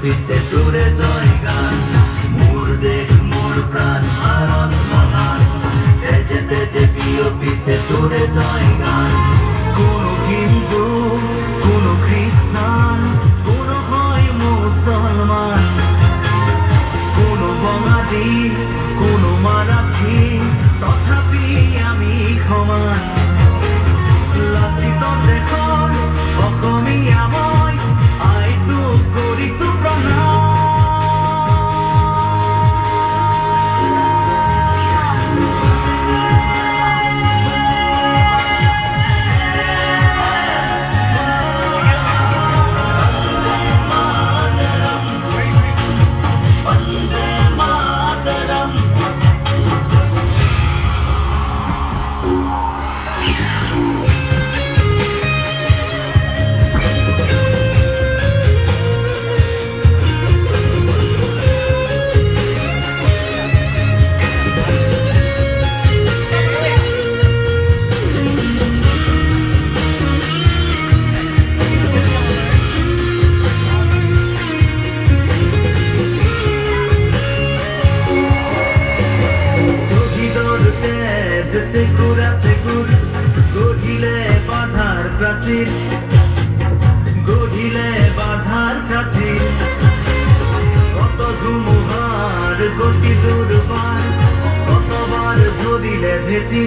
পিছে তোরে জয় গান, মোর দেশ মোর প্রাণ ভারত মহান, তেজে তেজে প্রিয় পিছে তোরে জয় গান। কোন হিন্দু কোন খ্রিস্টান কোন হয় মুসলমান, কোন বঙালী কোন মারাঠি তথাপি আমি সমান। লাচিতৰ দেশৰ অসমীয়া মই আইতো কৰিছো প্ৰণাম। বন্দে মাতৰম। সেকুর গঢ়িলে বাধাৰ প্ৰাচীৰ, গঢ়িলে বাধাৰ প্ৰাচীৰ। কত ধুমুহাৰ গতি দুৰ্বাৰ, কতবাৰ ধৰিলে ভেটি,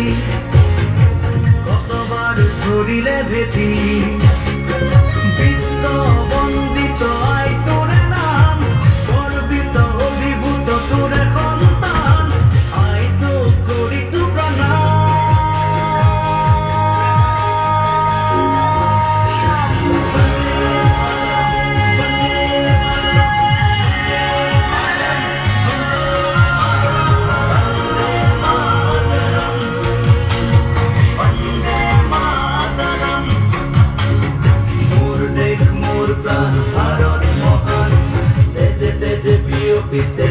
কতবাৰ ধৰিলে ভেটি। বিশ্ব বন্দিত আই তোৰে নাম, গৰ্বিত অভিভূত তোৰে সন্তান, আই তোক কৰিছো প্ৰণাম। Você